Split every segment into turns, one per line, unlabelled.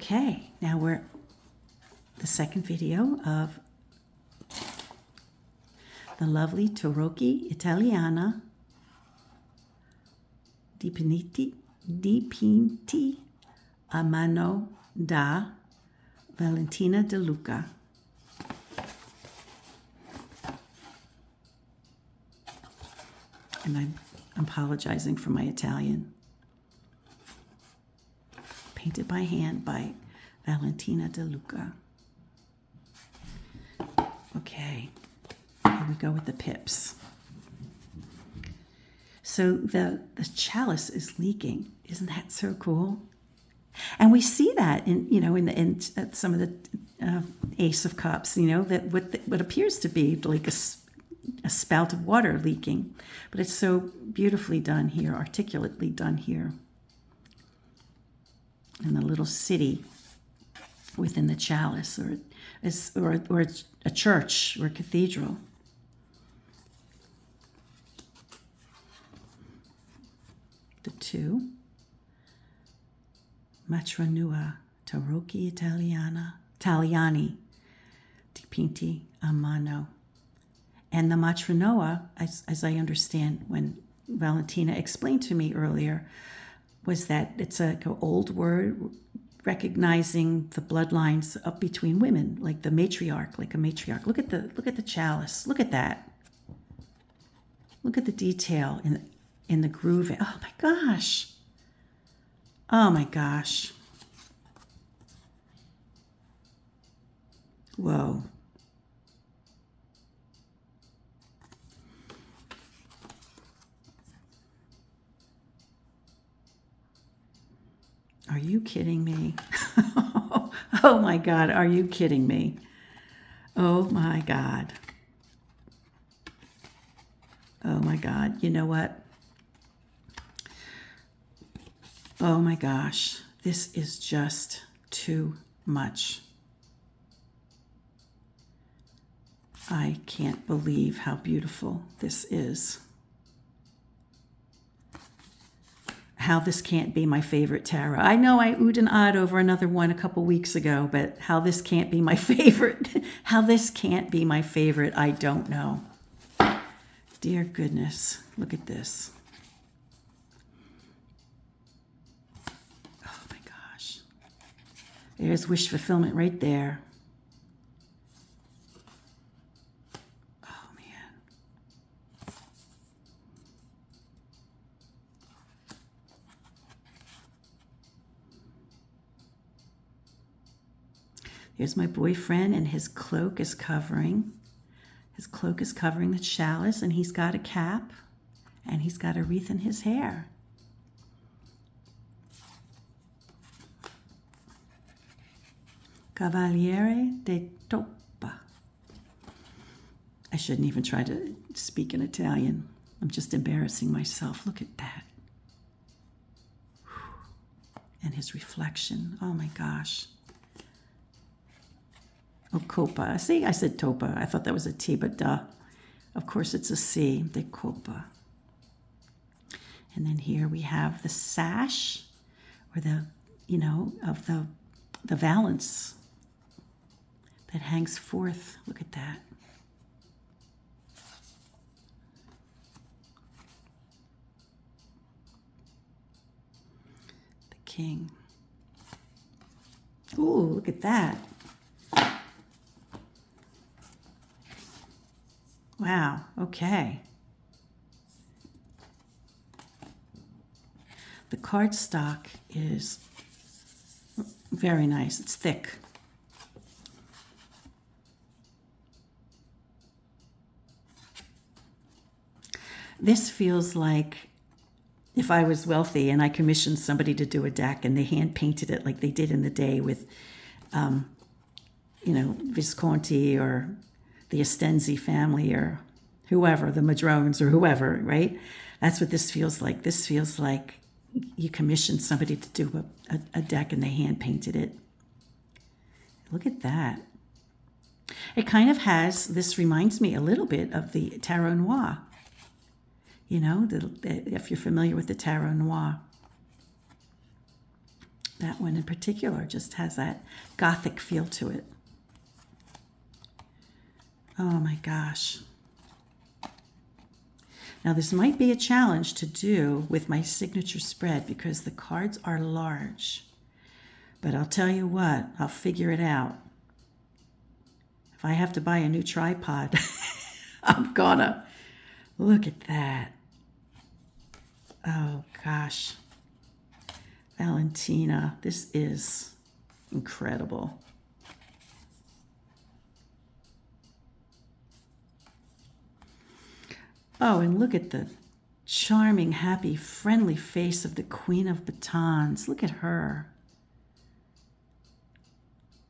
Okay, now we're the second video of the lovely Tarocchi Italiana dipinti a mano da Valentina De Luca. And I'm apologizing for my Italian. Painted by hand by Valentina De Luca. Okay, here we go with the pips. So the chalice is leaking. Isn't that so cool? And we see that in some of the Ace of Cups. That what appears to be like a spout of water leaking, but it's so beautifully done here, articulately done here. And the little city within the chalice, or a church or a cathedral. The two. Matronua, Tarocchi Italiani, dipinti a mano. And the Matronua, as I understand when Valentina explained to me earlier, was that it's an old word recognizing the bloodlines up between women, like the matriarch, like a matriarch. Look at the chalice. Look at that. Look at the detail in the groove. Oh my gosh. Oh my gosh. Whoa. Are you kidding me? Oh my God, are you kidding me? Oh my God. Oh my God, you know what? Oh my gosh, this is just too much. I can't believe how beautiful this is. How this can't be my favorite tarot. I know I oohed and ahed over another one a couple weeks ago, but how this can't be my favorite, I don't know. Dear goodness, look at this. Oh my gosh. There's wish fulfillment right there. Oh man. Here's my boyfriend, and his cloak is covering. His cloak is covering the chalice, and he's got a cap, and he's got a wreath in his hair. Cavaliere de Toppa. I shouldn't even try to speak in Italian. I'm just embarrassing myself. Look at that. And his reflection. Oh my gosh. Oh, Coppa. See, I said Topa. I thought that was a T, but duh. Of course, it's a C. De Coppa. And then here we have the sash, or of the valance that hangs forth. Look at that. The king. Ooh, look at that. Wow, okay. The cardstock is very nice. It's thick. This feels like if I was wealthy and I commissioned somebody to do a deck and they hand painted it like they did in the day with, Visconti or the Estensi family or whoever, the Madrones or whoever, right? That's what this feels like. This feels like you commissioned somebody to do a deck and they hand painted it. Look at that. It kind of has, this reminds me a little bit of the Tarot Noir. If you're familiar with the Tarot Noir. That one in particular just has that Gothic feel to it. Oh my gosh. Now this might be a challenge to do with my signature spread because the cards are large. But I'll tell you what, I'll figure it out. If I have to buy a new tripod, I'm gonna. Look at that. Oh gosh. Valentina, this is incredible. Oh, and look at the charming, happy, friendly face of the Queen of Batons. Look at her.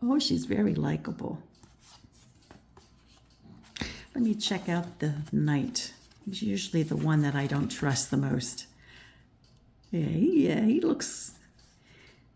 Oh, she's very likable. Let me check out the Knight. He's usually the one that I don't trust the most. Yeah, he looks,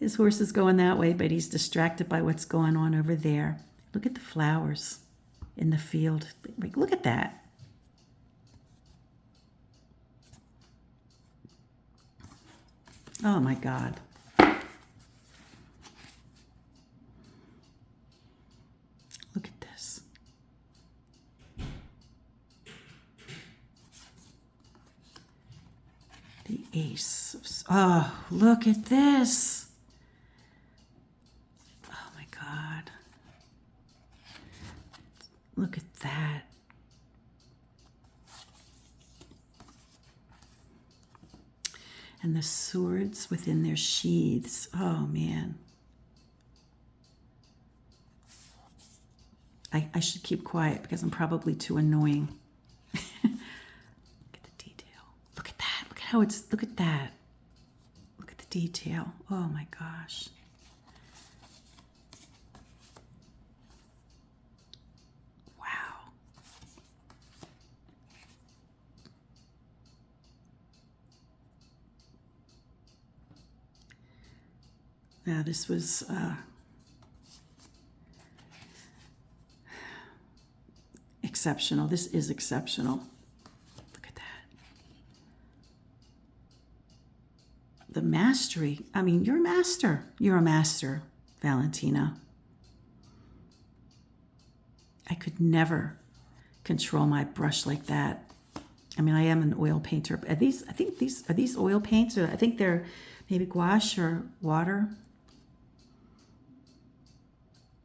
his horse is going that way, but he's distracted by what's going on over there. Look at the flowers in the field. Look at that. Oh my God. Look at this. The Ace of, oh, look at this. Oh my God. Look at that. And the swords within their sheaths. Oh man. I should keep quiet because I'm probably too annoying. Look at the detail. Look at that. Look at how it's, look at that. Look at the detail. Oh my gosh. Wow. Now this was exceptional. This is exceptional. Look at that. The mastery. I mean, you're a master. You're a master, Valentina. I could never control my brush like that. I mean, I am an oil painter. Are these, I think these, are these oil paints? Or I think they're maybe gouache or water.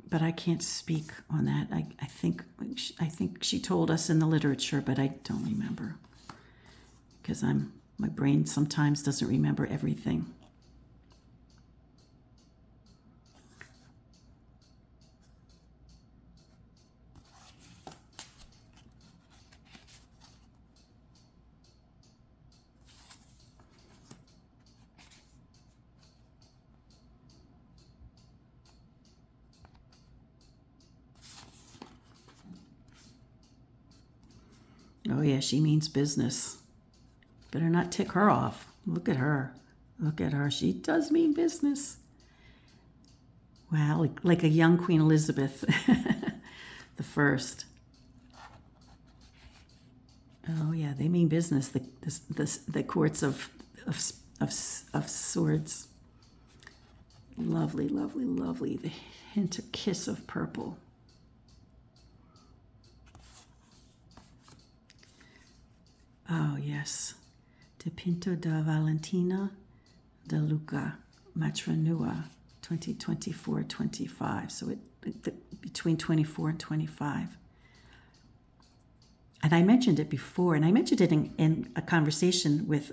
But I can't speak on that. I think she told us in the literature, but I don't remember because my brain sometimes doesn't remember everything. Oh yeah, she means business. Better not tick her off. Look at her. Look at her. She does mean business. Wow, like a young Queen Elizabeth the first. Oh yeah, they mean business. The courts of swords. Lovely, lovely, lovely. The hint of kiss of purple. Oh, yes. Dipinto da Valentina De Luca, Matronua, 2024-25. So between 24 and 25. And I mentioned it before, and I mentioned it in a conversation with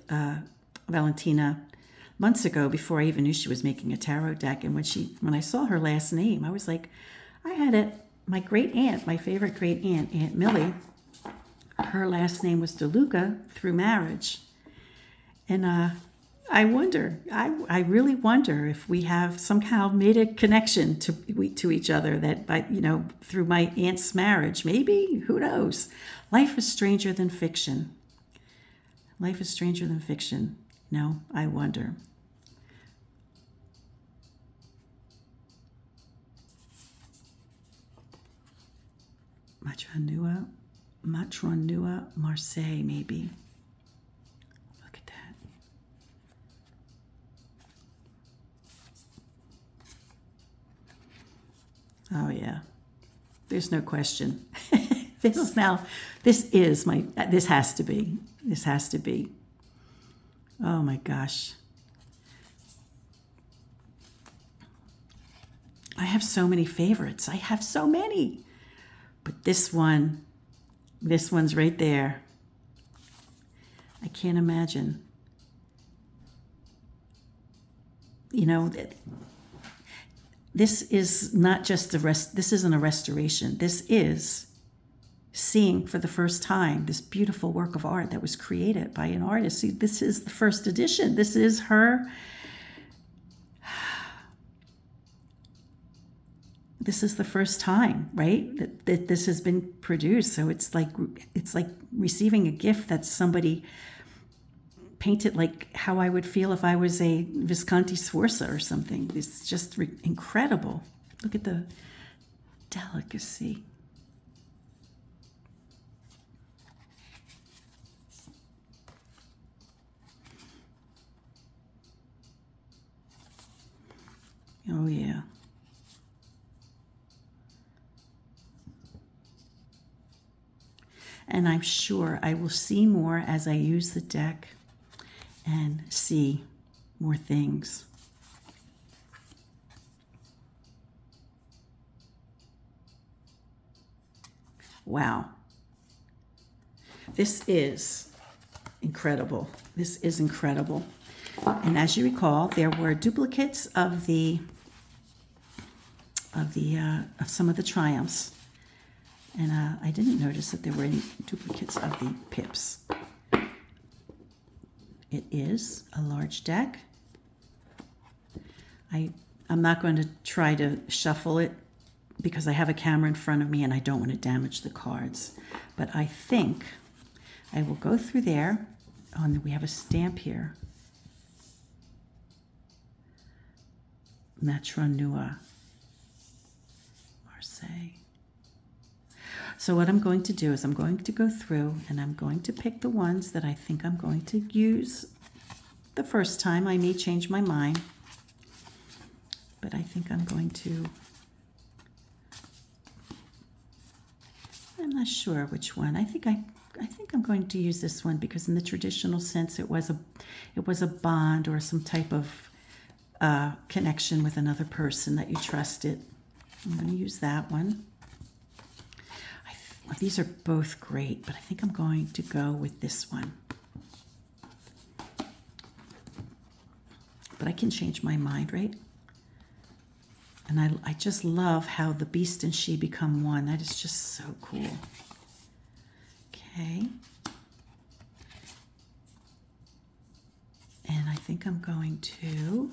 Valentina months ago before I even knew she was making a tarot deck. And when I saw her last name, I was like, I had it, my great aunt, my favorite great aunt, Aunt Millie, her last name was De Luca through marriage. And I wonder, I really wonder if we have somehow made a connection to each other that through my aunt's marriage. Maybe, who knows? Life is stranger than fiction. Life is stranger than fiction. No, I wonder. Matronua, Marseille, maybe. Look at that. Oh yeah, there's no question. This has to be. Oh my gosh. I have so many favorites. I have so many. But this one's right there. I can't imagine. You know, this is not just this isn't a restoration. This is seeing for the first time this beautiful work of art that was created by an artist. See, this is the first edition. This is her. This is the first time, right, that this has been produced. So it's like receiving a gift that somebody painted, like how I would feel if I was a Visconti Sforza or something. It's just incredible. Look at the delicacy. Oh yeah. And I'm sure I will see more as I use the deck and see more things. Wow. This is incredible. This is incredible. And as you recall, there were duplicates of some of the triumphs. And I didn't notice that there were any duplicates of the pips. It is a large deck. I'm not going to try to shuffle it because I have a camera in front of me and I don't want to damage the cards. But I think I will go through there. We have a stamp here. Matronua, Marseille. So what I'm going to do is I'm going to go through and I'm going to pick the ones that I think I'm going to use the first time. I may change my mind, but I think I'm going to, I'm not sure which one. I think I'm going to use this one because in the traditional sense it was a bond or some type of connection with another person that you trusted. I'm going to use that one. These are both great, but I think I'm going to go with this one. But I can change my mind, right? And I just love how the beast and she become one. That is just so cool. Okay. And I think I'm going to,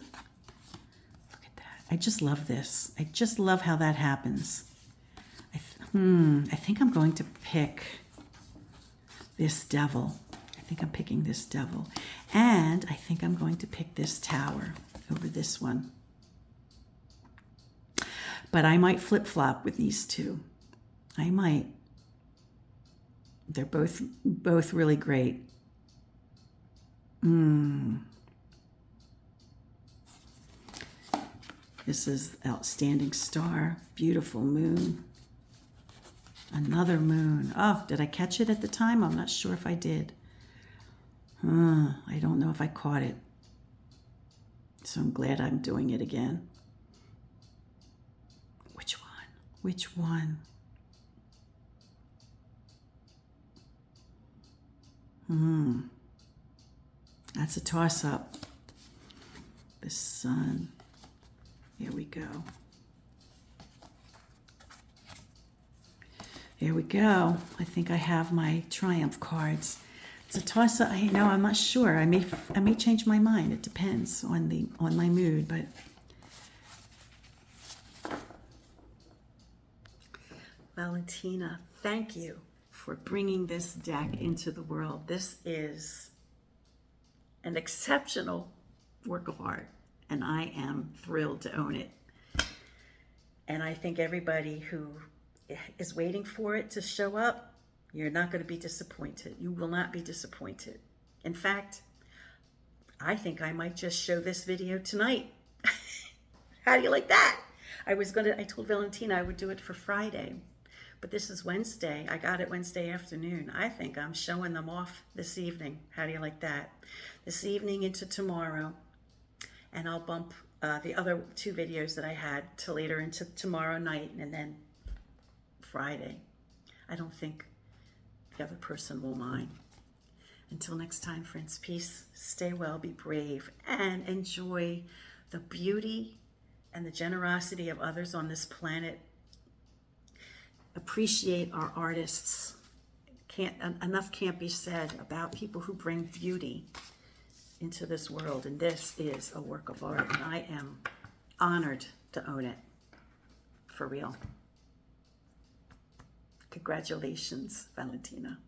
look at that. I just love this. I just love how that happens. I think I'm going to pick this devil. I think I'm picking this devil. And I think I'm going to pick this tower over this one. But I might flip-flop with these two. I might. They're both really great. This is outstanding star, beautiful moon. Another moon. Oh, did I catch it at the time? I'm not sure if I did. I don't know if I caught it. So I'm glad I'm doing it again. Which one? Which one? That's a toss-up. The sun. Here we go. Here we go. I think I have my triumph cards. It's a toss-up. I'm not sure. I may change my mind. It depends on my mood, but Valentina, thank you for bringing this deck into the world. This is an exceptional work of art, and I am thrilled to own it. And I think everybody who is waiting for it to show up, you're not going to be disappointed. You will not be disappointed. In fact, I think I might just show this video tonight. How do you like that? I told Valentina I would do it for Friday, but this is Wednesday. I got it Wednesday afternoon. I think I'm showing them off this evening. How do you like that? This evening into tomorrow, and I'll bump the other 2 videos that I had to later into tomorrow night, and then Friday. I don't think the other person will mind. Until next time, friends, peace, stay well, be brave, and enjoy the beauty and the generosity of others on this planet. Appreciate our artists. Enough can't be said about people who bring beauty into this world, and this is a work of art, and I am honored to own it, for real. Congratulations, Valentina.